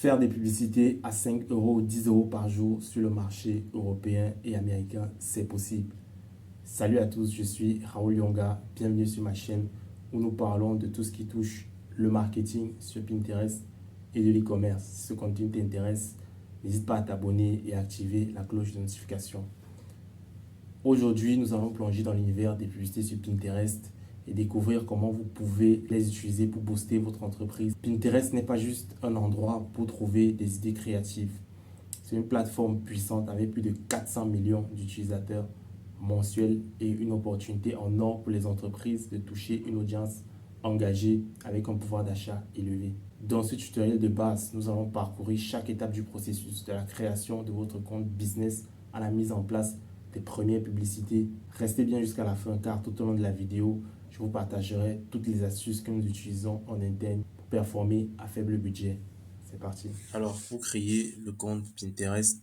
Faire des publicités à 5 euros ou 10 euros par jour sur le marché européen et américain, c'est possible. Salut à tous, je suis Raoul Yonga. Bienvenue sur ma chaîne où nous parlons de tout ce qui touche le marketing sur Pinterest et de l'e-commerce. Si ce contenu t'intéresse, n'hésite pas à t'abonner et à activer la cloche de notification. Aujourd'hui, nous allons plonger dans l'univers des publicités sur Pinterest et découvrir comment vous pouvez les utiliser pour booster votre entreprise. Pinterest n'est pas juste un endroit pour trouver des idées créatives. C'est une plateforme puissante avec plus de 400 millions d'utilisateurs mensuels et une opportunité en or pour les entreprises de toucher une audience engagée avec un pouvoir d'achat élevé. Dans ce tutoriel de base, nous allons parcourir chaque étape du processus de la création de votre compte business à la mise en place des premières publicités. Restez bien jusqu'à la fin car tout au long de la vidéo, je vous partagerai toutes les astuces que nous utilisons en interne pour performer à faible budget. C'est parti. Alors, pour créer le compte Pinterest,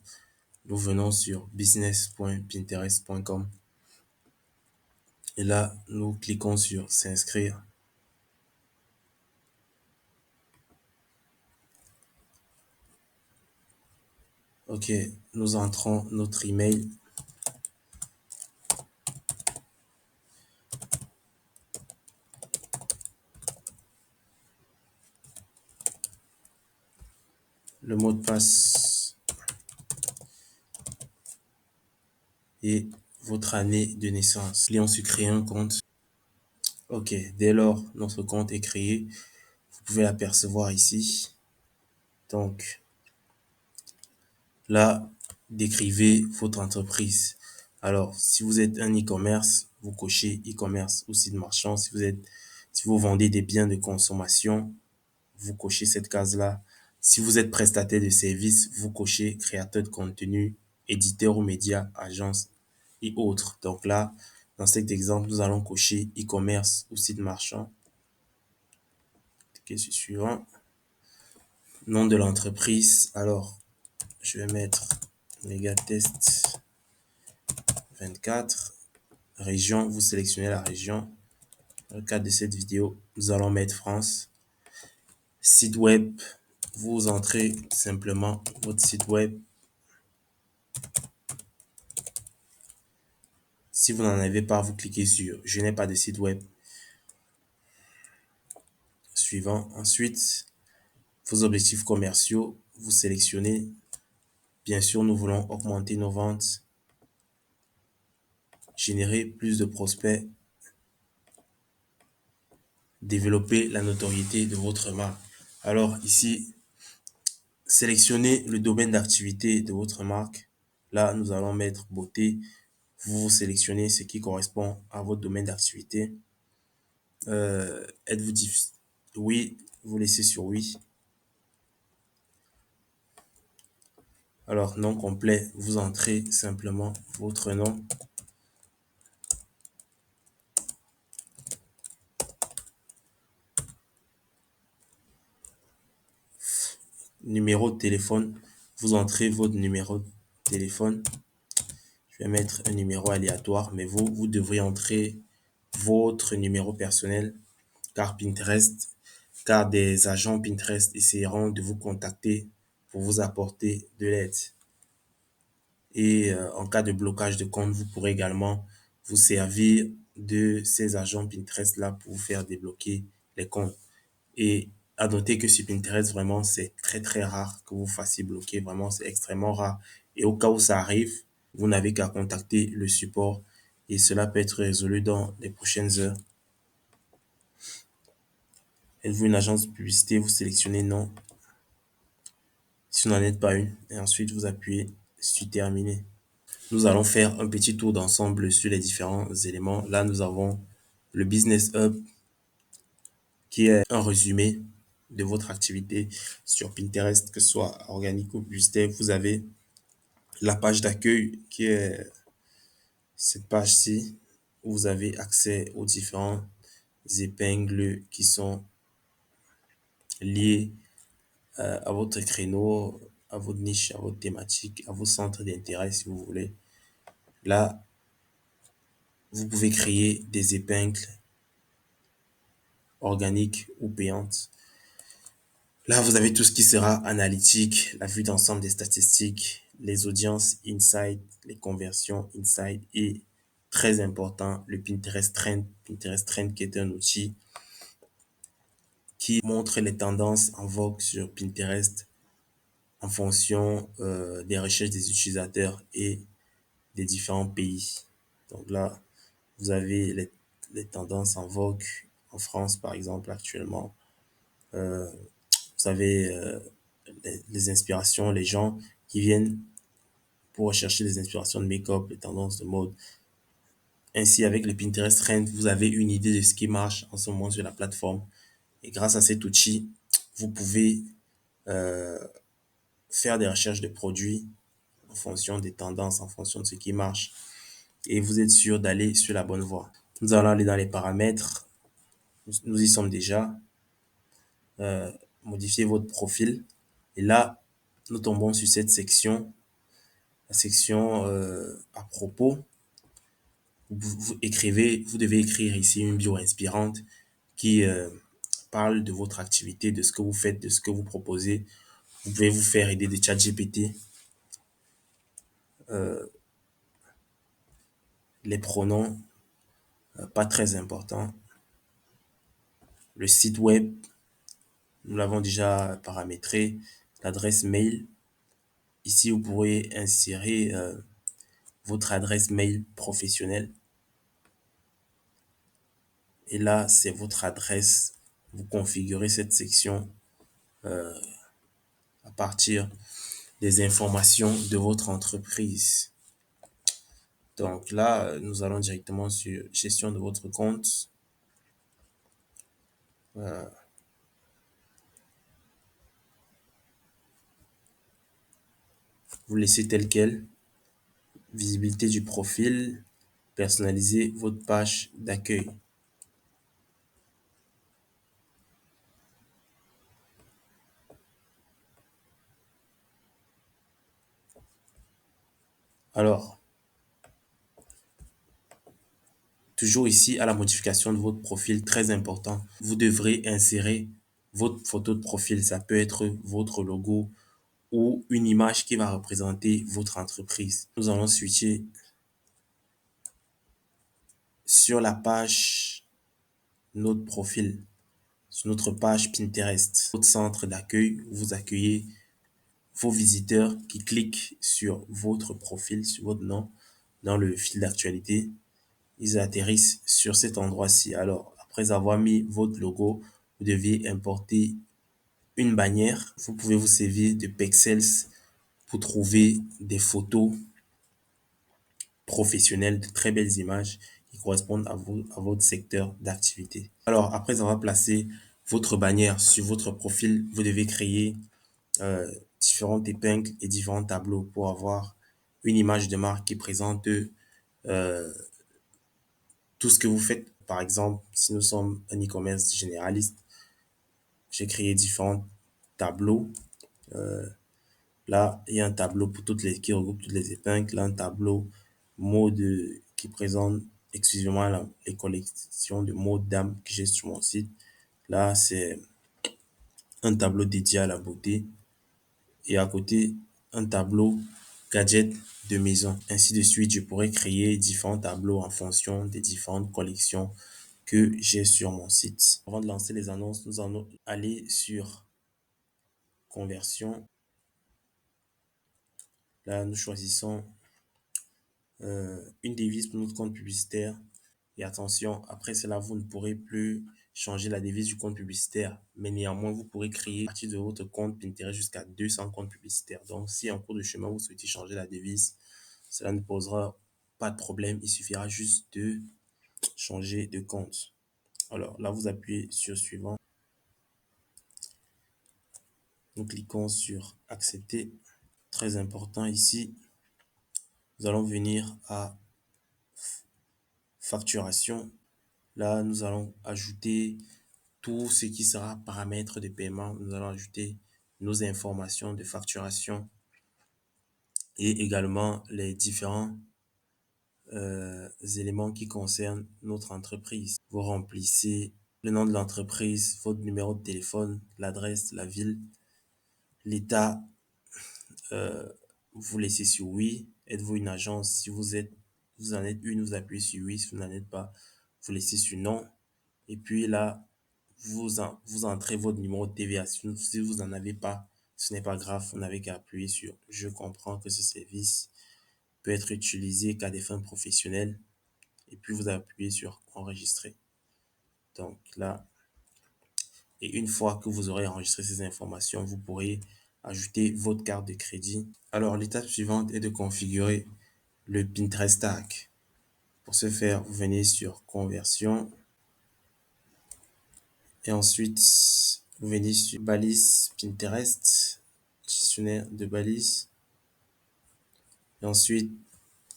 nous venons sur business.pinterest.com et là, nous cliquons sur s'inscrire. Ok, nous entrons notre email. Le mot de passe et votre année de naissance. Cliquons sur créer un compte. Ok, dès lors notre compte est créé, vous pouvez l'apercevoir ici. Donc là, décrivez votre entreprise. Alors, si vous êtes un e-commerce, vous cochez e-commerce ou site marchand. Si vous vendez des biens de consommation, vous cochez cette case-là. Si vous êtes prestataire de services, vous cochez créateur de contenu, éditeur ou média, agence et autres. Donc là, dans cet exemple, nous allons cocher e-commerce ou site marchand. Cliquez sur suivant. Nom de l'entreprise. Alors, je vais mettre Megatest 24. Région, vous sélectionnez la région. Dans le cadre de cette vidéo, nous allons mettre France. Site web, vous entrez simplement votre site web. Si vous n'en avez pas, vous cliquez sur je n'ai pas de site web. Suivant. Ensuite, vos objectifs commerciaux, vous sélectionnez. Bien sûr, nous voulons augmenter nos ventes, générer plus de prospects, développer la notoriété de votre marque. Alors ici, sélectionnez le domaine d'activité de votre marque. Là, nous allons mettre beauté. Vous sélectionnez ce qui correspond à votre domaine d'activité. Êtes-vous difficile? Oui, vous laissez sur oui. Alors, nom complet, vous entrez simplement votre nom. Numéro de téléphone, vous entrez votre numéro de téléphone. Je vais mettre un numéro aléatoire, mais vous devrez entrer votre numéro personnel car des agents Pinterest essaieront de vous contacter pour vous apporter de l'aide. Et en cas de blocage de compte, vous pourrez également vous servir de ces agents Pinterest-là pour vous faire débloquer les comptes. Et à noter que sur Pinterest, vraiment, c'est très rare que vous fassiez bloquer. Vraiment, c'est extrêmement rare. Et au cas où ça arrive, vous n'avez qu'à contacter le support et cela peut être résolu dans les prochaines heures. Êtes-vous une agence de publicité? Vous sélectionnez non. Si vous n'en êtes pas une, et ensuite vous appuyez sur terminer. Nous allons faire un petit tour d'ensemble sur les différents éléments. Là, nous avons le Business Hub qui est un résumé de votre activité sur Pinterest, que ce soit organique ou publicitaire. Vous avez la page d'accueil qui est cette page-ci où vous avez accès aux différentes épingles qui sont liées à votre créneau, à votre niche, à votre thématique, à vos centres d'intérêt si vous voulez. Là, vous pouvez créer des épingles organiques ou payantes. Là, vous avez tout ce qui sera analytique, la vue d'ensemble des statistiques, les audiences, insight, les conversions, insight et très important, le Pinterest Trend. Pinterest Trend qui est un outil qui montre les tendances en vogue sur Pinterest en fonction des recherches des utilisateurs et des différents pays. Donc là, vous avez les tendances en vogue en France, par exemple, actuellement. Euh, vous avez les inspirations, les gens qui viennent pour rechercher des inspirations de make-up, les tendances de mode. Ainsi, avec le Pinterest Trend, vous avez une idée de ce qui marche en ce moment sur la plateforme. Et grâce à cet outil, vous pouvez euh, faire des recherches de produits en fonction des tendances, en fonction de ce qui marche. Et vous êtes sûr d'aller sur la bonne voie. Nous allons aller dans les paramètres. Nous y sommes déjà. Modifier votre profil. Et là, nous tombons sur cette section, la section à propos. Vous devez écrire ici une bio inspirante qui parle de votre activité, de ce que vous faites, de ce que vous proposez. Vous pouvez vous faire aider de ChatGPT. Les pronoms, pas très important. Le site web, nous l'avons déjà paramétré. L'adresse mail, ici vous pourrez insérer votre adresse mail professionnelle. Et là, c'est votre adresse. Vous configurez cette section à partir des informations de votre entreprise. Donc là, nous allons directement sur gestion de votre compte. Vous laissez tel quel. Visibilité du profil. Personnalisez votre page d'accueil. Alors, toujours ici à la modification de votre profil, très important, vous devrez insérer votre photo de profil. Ça peut être votre logo ou une image qui va représenter votre entreprise. Nous allons switcher sur la page notre profil, sur notre page Pinterest. Votre centre d'accueil, vous accueillez vos visiteurs qui cliquent sur votre profil, sur votre nom, dans le fil d'actualité. Ils atterrissent sur cet endroit-ci. Alors, après avoir mis votre logo, vous devez importer une bannière. Vous pouvez vous servir de Pexels pour trouver des photos professionnelles, de très belles images qui correspondent à votre secteur d'activité. Alors, après avoir placé votre bannière sur votre profil, vous devez créer différentes épingles et différents tableaux pour avoir une image de marque qui présente tout ce que vous faites. Par exemple, si nous sommes un e-commerce généraliste, j'ai créé différents tableaux. Là, il y a un tableau pour qui regroupe toutes les épingles. Là, un tableau mode qui présente exclusivement les collections de mots d'âme que j'ai sur mon site. Là, c'est un tableau dédié à la beauté. Et à côté, un tableau gadget de maison. Ainsi de suite, je pourrais créer différents tableaux en fonction des différentes collections que j'ai sur mon site. Avant de lancer les annonces, nous allons aller sur conversion. Là, nous choisissons une devise pour notre compte publicitaire. Et attention, après cela, vous ne pourrez plus changer la devise du compte publicitaire. Mais néanmoins, vous pourrez créer à partir de votre compte Pinterest jusqu'à 200 comptes publicitaires. Donc, si en cours de chemin, vous souhaitez changer la devise, cela ne posera pas de problème. Il suffira juste de changer de compte. Alors là, vous appuyez sur suivant. Nous cliquons sur accepter. Très important ici, nous allons venir à facturation. Là, nous allons ajouter tout ce qui sera paramètres de paiement. Nous allons ajouter nos informations de facturation et également les différents éléments qui concernent notre entreprise. Vous remplissez le nom de l'entreprise, votre numéro de téléphone, l'adresse, la ville, l'état. Vous laissez sur oui. Êtes-vous une agence? Si vous en êtes une, vous appuyez sur oui. Si vous n'en êtes pas, vous laissez sur non. Et puis là, vous entrez votre numéro de TVA. Si vous n'en avez pas, ce n'est pas grave. Vous n'avez qu'à appuyer sur je comprends que ce service peut être utilisé qu'à des fins professionnelles. Et puis vous appuyez sur enregistrer. Donc là, et une fois que vous aurez enregistré ces informations, vous pourrez ajouter votre carte de crédit. Alors, l'étape suivante est de configurer le Pinterest Tag. Pour ce faire, vous venez sur conversion et ensuite vous venez sur balise Pinterest, gestionnaire de balise. Et ensuite,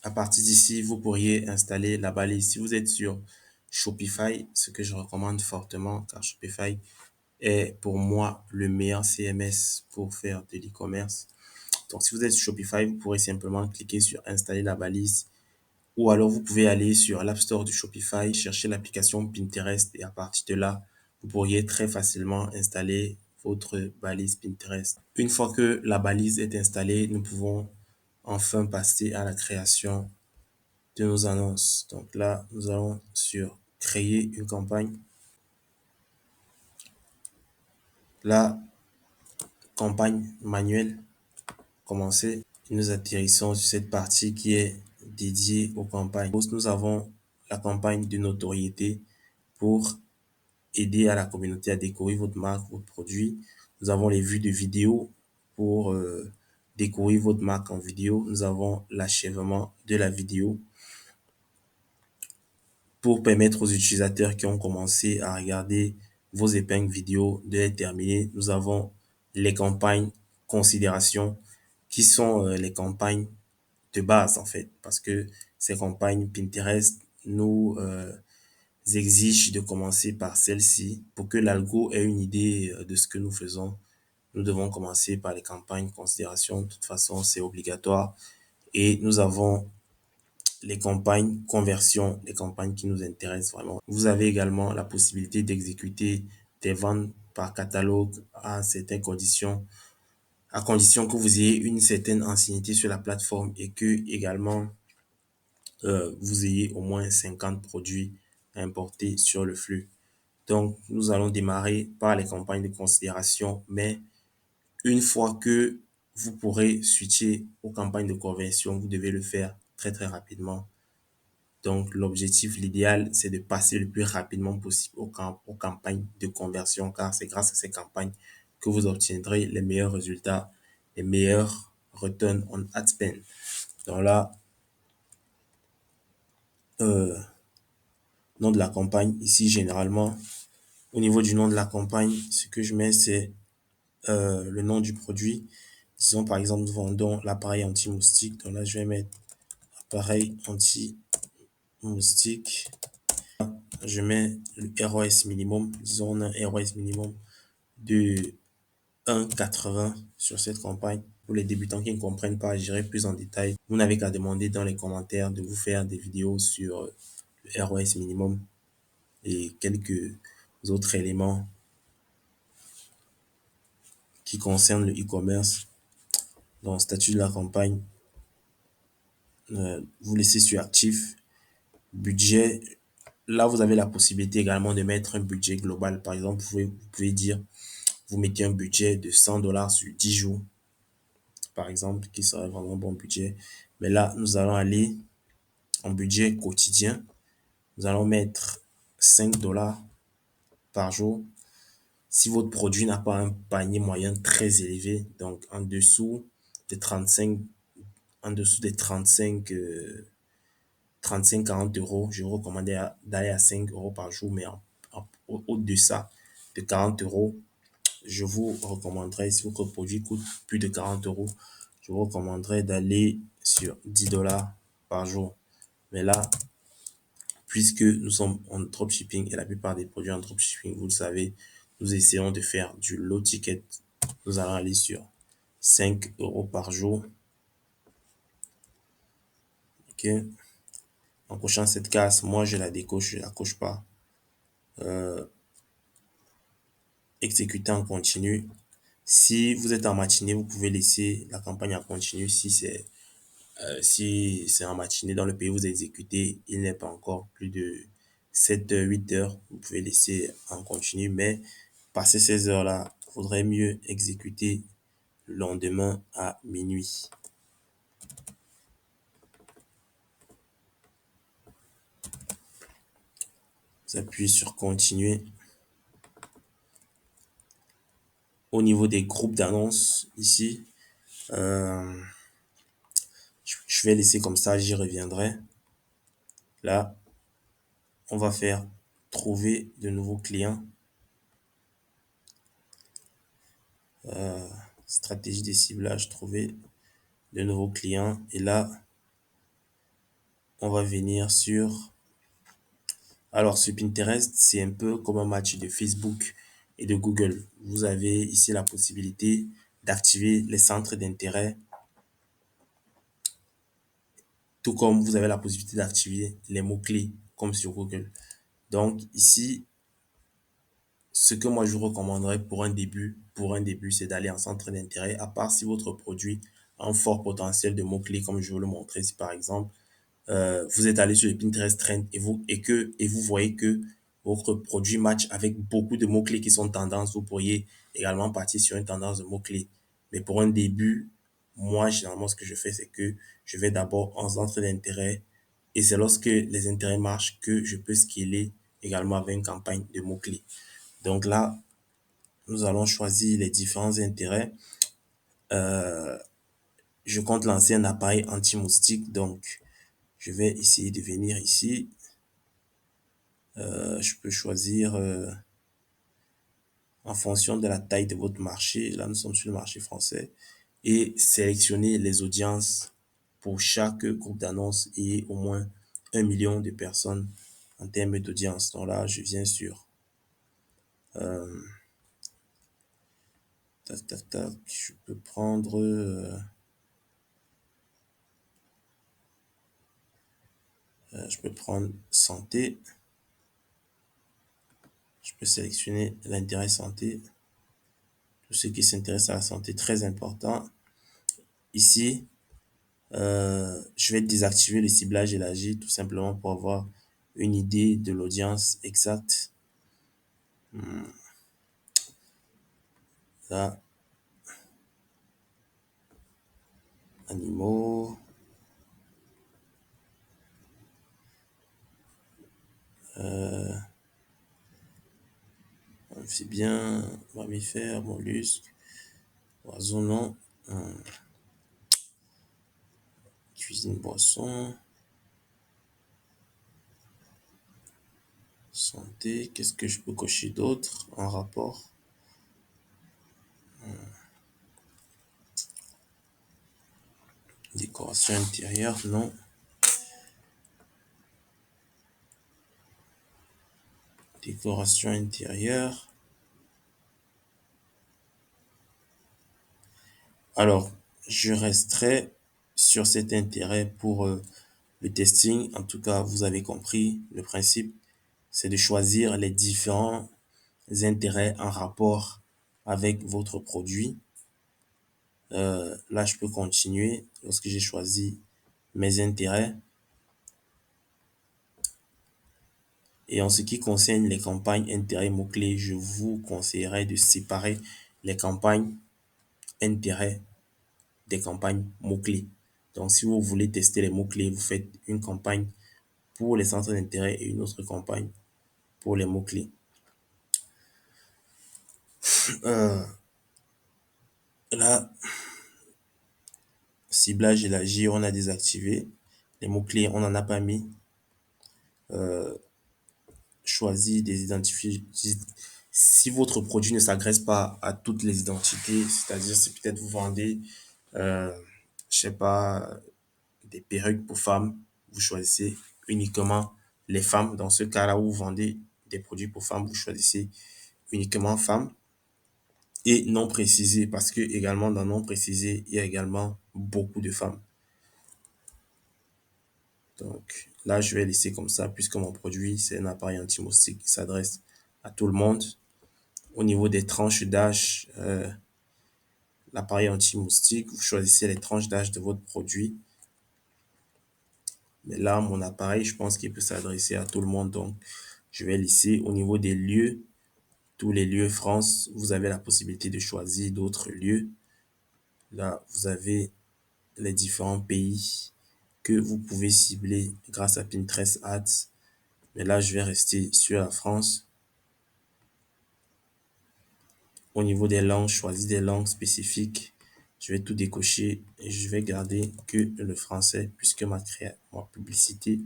à partir d'ici, vous pourriez installer la balise. Si vous êtes sur Shopify, ce que je recommande fortement, car Shopify est pour moi le meilleur CMS pour faire de l'e-commerce. Donc, si vous êtes sur Shopify, vous pourrez simplement cliquer sur installer la balise. Ou alors, vous pouvez aller sur l'App Store du Shopify, chercher l'application Pinterest et à partir de là, vous pourriez très facilement installer votre balise Pinterest. Une fois que la balise est installée, nous pouvons enfin passer à la création de nos annonces. Donc là, nous allons sur créer une campagne. La campagne manuelle, commencer. Nous atterrissons sur cette partie qui est dédiée aux campagnes. Nous avons la campagne de notoriété pour aider à la communauté à découvrir votre marque, votre produit. Nous avons les vues de vidéos pour découvrir votre marque en vidéo. Nous avons l'achèvement de la vidéo pour permettre aux utilisateurs qui ont commencé à regarder vos épingles vidéo de les terminer. Nous avons les campagnes considération qui sont les campagnes de base en fait, parce que ces campagnes Pinterest nous exigent de commencer par celle-ci. Pour que l'algo ait une idée de ce que nous faisons, nous devons commencer par les campagnes considération. De toute façon, c'est obligatoire. Et nous avons les campagnes conversion, les campagnes qui nous intéressent vraiment. Vous avez également la possibilité d'exécuter des ventes par catalogue à certaines conditions, à condition que vous ayez une certaine ancienneté sur la plateforme et que également vous ayez au moins 50 produits à importer sur le flux. Donc, nous allons démarrer par les campagnes de considération, mais une fois que vous pourrez switcher aux campagnes de conversion, vous devez le faire très très rapidement. Donc, l'objectif, l'idéal, c'est de passer le plus rapidement possible aux campagnes de conversion, car c'est grâce à ces campagnes que vous obtiendrez les meilleurs résultats, les meilleurs return on ad spend. Donc là, nom de la campagne, ici, généralement, au niveau du nom de la campagne, ce que je mets, c'est le nom du produit. Disons, par exemple, nous vendons l'appareil anti-moustique. Donc là, je vais mettre appareil anti-moustique. Je mets le ROS minimum. Disons, on a un ROS minimum de 1,80 sur cette campagne. Pour les débutants qui ne comprennent pas, j'irai plus en détail. Vous n'avez qu'à demander dans les commentaires de vous faire des vidéos sur le ROS minimum et quelques autres éléments qui concernent le e-commerce. Dans le statut de la campagne, vous laissez sur actif. Budget, là vous avez la possibilité également de mettre un budget global. Par exemple, vous pouvez dire, vous mettez un budget de 100 $ sur 10 jours, par exemple, qui serait vraiment un bon budget. Mais là, nous allons aller en budget quotidien. Nous allons mettre 5 $ par jour. Si votre produit n'a pas un panier moyen très élevé, donc en dessous des 35, en dessous des 35, 35-40 €, je vous recommande d'aller à 5 € par jour, mais au-deçà de 40 €, je vous recommanderais, si votre produit coûte plus de 40 €, je vous recommanderais d'aller sur 10 $ par jour. Mais là, puisque nous sommes en dropshipping et la plupart des produits en dropshipping, vous le savez, nous essayons de faire du low ticket. Nous allons aller sur 5 € par jour. OK. En cochant cette case, moi je la décoche, je la coche pas. exécuter en continu. Si vous êtes en matinée, vous pouvez laisser la campagne en continu. Si c'est en matinée dans le pays où vous exécutez, il n'est pas encore plus de 7 heures, 8 heures, vous pouvez laisser en continu, mais passer ces heures-là, il faudrait mieux exécuter le lendemain à minuit. Vous appuyez sur continuer. Au niveau des groupes d'annonces, ici, euh, je vais laisser comme ça, j'y reviendrai. Là, on va faire trouver de nouveaux clients. Stratégie des ciblages, trouver de nouveaux clients. Et là, on va venir sur... Alors, sur Pinterest, c'est un peu comme un match de Facebook et de Google. Vous avez ici la possibilité d'activer les centres d'intérêt, tout comme vous avez la possibilité d'activer les mots-clés, comme sur Google. Donc, ici, ce que moi je vous recommanderais pour un début, c'est d'aller en centre d'intérêt, à part si votre produit a un fort potentiel de mots-clés, comme je vous le montrer. Si par exemple, vous êtes allé sur le Pinterest Trend et vous voyez que votre produit match avec beaucoup de mots-clés qui sont tendance, vous pourriez également partir sur une tendance de mots-clés. Mais pour un début, moi, généralement, ce que je fais, c'est que je vais d'abord en centre d'intérêt et c'est lorsque les intérêts marchent que je peux scaler également avec une campagne de mots-clés. Donc là, nous allons choisir les différents intérêts. Je compte lancer un appareil anti-moustique, donc je vais essayer de venir ici. Je peux choisir en fonction de la taille de votre marché. Là, nous sommes sur le marché français. Et sélectionner les audiences pour chaque groupe d'annonces et au moins 1 million de personnes en termes d'audience. Donc là, je viens sur tac, tac, tac. Je peux prendre santé. Je peux sélectionner l'intérêt santé. Tous ceux qui s'intéressent à la santé, très important. Ici, je vais désactiver le ciblage élargi tout simplement pour avoir une idée de l'audience exacte. Là, animaux. C'est bien. Mammifères, mollusques, oiseaux non. Cuisine, boisson. Santé. Qu'est-ce que je peux cocher d'autre en rapport? Décoration intérieure, non. Décoration intérieure. Alors, je resterai sur cet intérêt pour le testing. En tout cas, vous avez compris le principe. C'est de choisir les différents intérêts en rapport avec votre produit. Là, je peux continuer lorsque j'ai choisi mes intérêts. Et en ce qui concerne les campagnes intérêts mots-clés, je vous conseillerais de séparer les campagnes intérêts des campagnes mots-clés. Donc, si vous voulez tester les mots-clés, vous faites une campagne pour les centres d'intérêt et une autre campagne pour les mots-clés. Là, ciblage élargi, on a désactivé. Les mots-clés, on n'en a pas mis. Choisir des identifiés. Si votre produit ne s'agresse pas à toutes les identités, c'est-à-dire si peut-être vous vendez, euh, je sais pas, des perruques pour femmes, vous choisissez uniquement les femmes. Dans ce cas-là où vous vendez des produits pour femmes, vous choisissez uniquement femmes et non précisé parce que également dans non précisé, il y a également beaucoup de femmes. Donc là, je vais laisser comme ça puisque mon produit, c'est un appareil anti-moustique qui s'adresse à tout le monde. Au niveau des tranches d'âge, l'appareil anti-moustique, vous choisissez les tranches d'âge de votre produit. Mais là, mon appareil, je pense qu'il peut s'adresser à tout le monde. Donc, je vais laisser au niveau des lieux, tous les lieux France, vous avez la possibilité de choisir d'autres lieux. Là, vous avez les différents pays que vous pouvez cibler grâce à Pinterest Ads. Mais là, je vais rester sur la France. Au niveau des langues, choisis des langues spécifiques. Je vais tout décocher et je vais garder que le français puisque ma publicité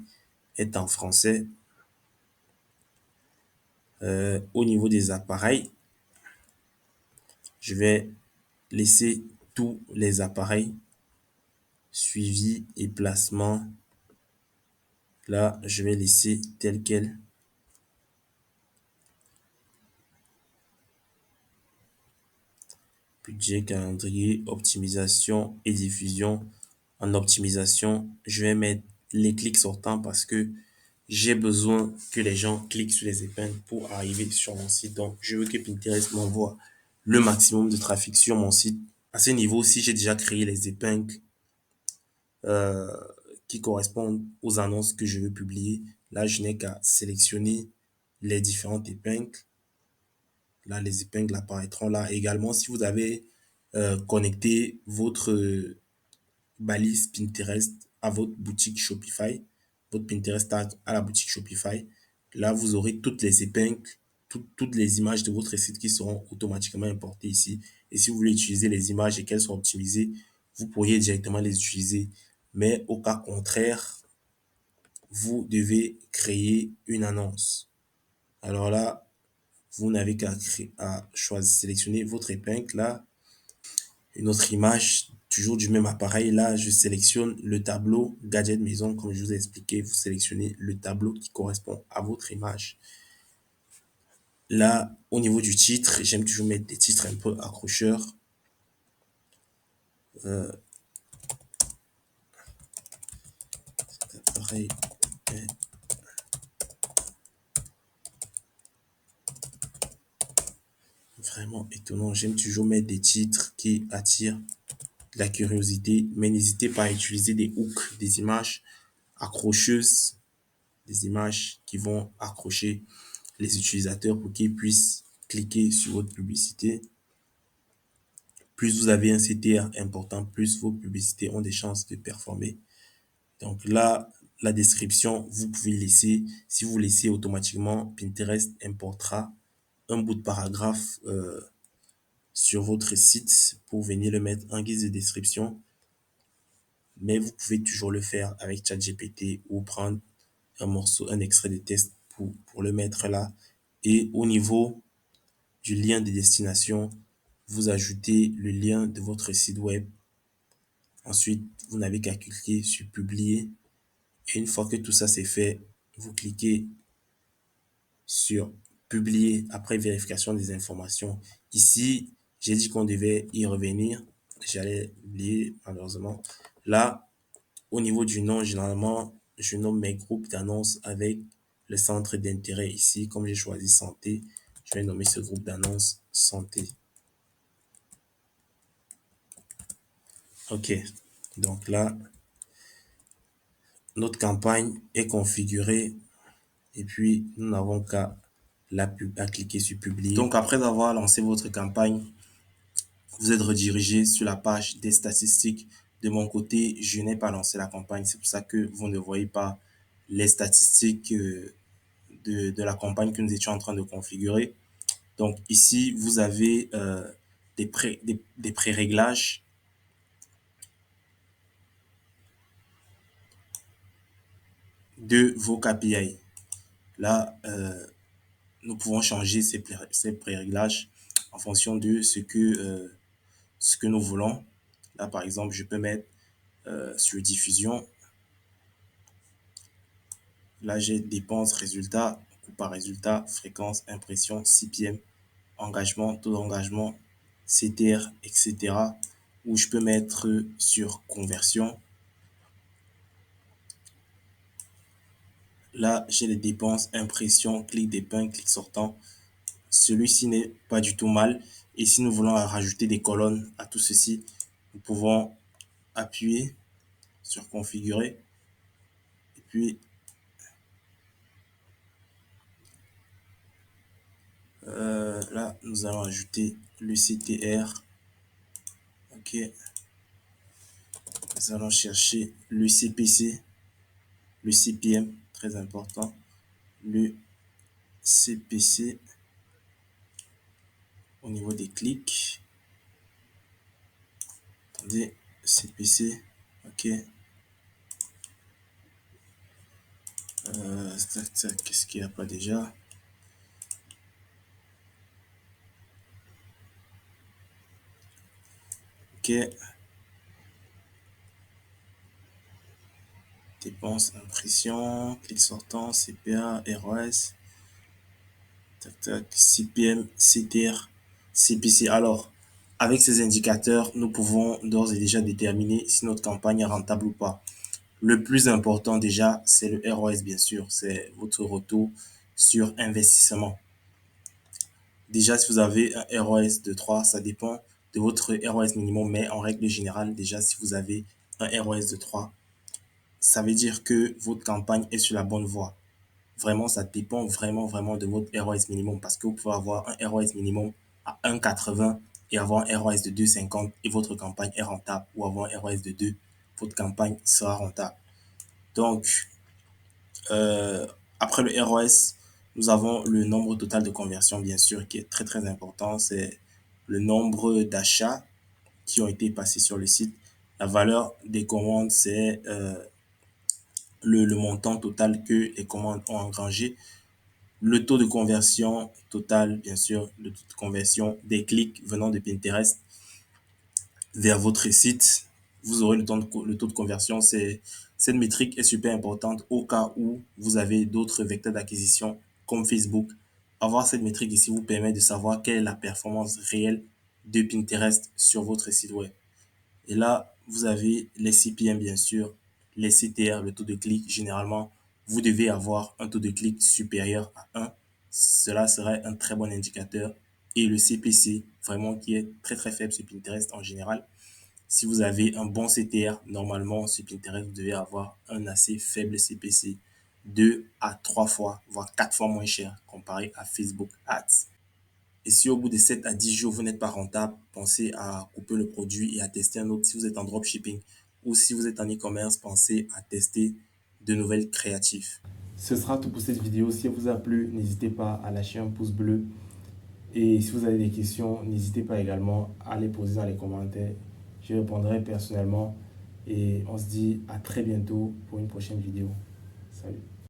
est en français. Au niveau des appareils, je vais laisser tous les appareils, suivi et placement. Là, je vais laisser tel quel. Budget, calendrier, optimisation et diffusion. En optimisation, je vais mettre les clics sortants parce que j'ai besoin que les gens cliquent sur les épingles pour arriver sur mon site. Donc, je veux que Pinterest m'envoie le maximum de trafic sur mon site. À ce niveau, si j'ai déjà créé les épingles euh, qui correspondent aux annonces que je veux publier, là, je n'ai qu'à sélectionner les différentes épingles. Là, les épingles apparaîtront là. Également, si vous avez connecté votre balise Pinterest à votre boutique Shopify, votre Pinterest tag à la boutique Shopify, là, vous aurez toutes les épingles, toutes les images de votre site qui seront automatiquement importées ici. Et si vous voulez utiliser les images et qu'elles sont optimisées, vous pourriez directement les utiliser. Mais au cas contraire, vous devez créer une annonce. Alors là, vous n'avez qu'à choisir, sélectionner votre épingle là, une autre image, toujours du même appareil. Là, je sélectionne le tableau gadget maison, comme je vous ai expliqué. Vous sélectionnez le tableau qui correspond à votre image. Là, au niveau du titre, j'aime toujours mettre des titres un peu accrocheurs. Cet appareil est vraiment étonnant. J'aime toujours mettre des titres qui attirent la curiosité, mais n'hésitez pas à utiliser des hooks, des images accrocheuses, des images qui vont accrocher les utilisateurs pour qu'ils puissent cliquer sur votre publicité. Plus vous avez un CTR important, plus vos publicités ont des chances de performer. Donc là, la description, vous pouvez laisser, si vous laissez automatiquement, Pinterest importera un bout de paragraphe sur votre site pour venir le mettre en guise de description. Mais vous pouvez toujours le faire avec ChatGPT ou prendre un morceau, un extrait de test pour le mettre là. Et au niveau du lien de destination, vous ajoutez le lien de votre site web. Ensuite, vous n'avez qu'à cliquer sur publier. Et une fois que tout ça c'est fait, vous cliquez sur publier après vérification des informations. Ici, j'ai dit qu'on devait y revenir. J'allais oublier malheureusement. Là, au niveau du nom, généralement, je nomme mes groupes d'annonces avec le centre d'intérêt ici. Comme j'ai choisi santé, je vais nommer ce groupe d'annonces santé. OK. Donc là, notre campagne est configurée et puis nous n'avons qu'à cliquer sur publier. Donc après avoir lancé votre campagne, vous êtes redirigé sur la page des statistiques. De mon côté, je n'ai pas lancé la campagne, c'est pour ça que vous ne voyez pas les statistiques de la campagne que nous étions en train de configurer. Donc ici, vous avez des pré-réglages de vos KPI. Là, nous pouvons changer ces pré-réglages en fonction de ce que nous voulons. Là, par exemple, je peux mettre sur diffusion. Là, j'ai dépenses, résultats, coût par résultat, fréquence, impression, CPM, engagement, taux d'engagement, CTR, etc. Ou je peux mettre sur conversion. Là, j'ai les dépenses, impression, clic d'épingle, clic sortant, celui-ci n'est pas du tout mal. Et si nous voulons rajouter des colonnes à tout ceci, nous pouvons appuyer sur configurer et puis là nous allons ajouter le CTR. Ok, nous allons chercher le CPC, le CPM, très important, le CPC au niveau des clics. Attendez, CPC, ok. Qu'est-ce qu'il n'y a pas déjà? Ok. Dépenses, impression, clic sortant, CPA, ROS, tac, tac, CPM, CTR, CPC. Alors, avec ces indicateurs, nous pouvons d'ores et déjà déterminer si notre campagne est rentable ou pas. Le plus important déjà, c'est le ROS, bien sûr. C'est votre retour sur investissement. Déjà, si vous avez un ROS de 3, ça dépend de votre ROS minimum, mais en règle générale, déjà, si vous avez un ROS de 3, ça veut dire que votre campagne est sur la bonne voie. Vraiment, ça dépend vraiment de votre ROS minimum parce que vous pouvez avoir un ROS minimum à 1,80 et avoir un ROS de 2,50 et votre campagne est rentable, ou avoir un ROS de 2, votre campagne sera rentable. Donc, euh, après le ROS, nous avons le nombre total de conversions, bien sûr, qui est très important. C'est le nombre d'achats qui ont été passés sur le site. La valeur des commandes, c'est le montant total que les commandes ont engrangé. Le taux de conversion total, bien sûr, le taux de conversion des clics venant de Pinterest vers votre site. Vous aurez le taux de conversion. Cette métrique est super importante au cas où vous avez d'autres vecteurs d'acquisition comme Facebook. Avoir cette métrique ici vous permet de savoir quelle est la performance réelle de Pinterest sur votre site web. Et là, vous avez les CPM, bien sûr, les CTR, le taux de clic. Généralement, vous devez avoir un taux de clic supérieur à 1. Cela serait un très bon indicateur. Et le CPC, vraiment, qui est très faible sur Pinterest en général. Si vous avez un bon CTR, normalement, sur Pinterest, vous devez avoir un assez faible CPC, 2 à 3 fois, voire 4 fois moins cher comparé à Facebook Ads. Et si au bout de 7 à 10 jours, vous n'êtes pas rentable, pensez à couper le produit et à tester un autre si vous êtes en dropshipping. Ou si vous êtes en e-commerce, pensez à tester de nouvelles créatives. Ce sera tout pour cette vidéo. Si elle vous a plu, n'hésitez pas à lâcher un pouce bleu. Et si vous avez des questions, n'hésitez pas également à les poser dans les commentaires. Je répondrai personnellement. Et on se dit à très bientôt pour une prochaine vidéo. Salut.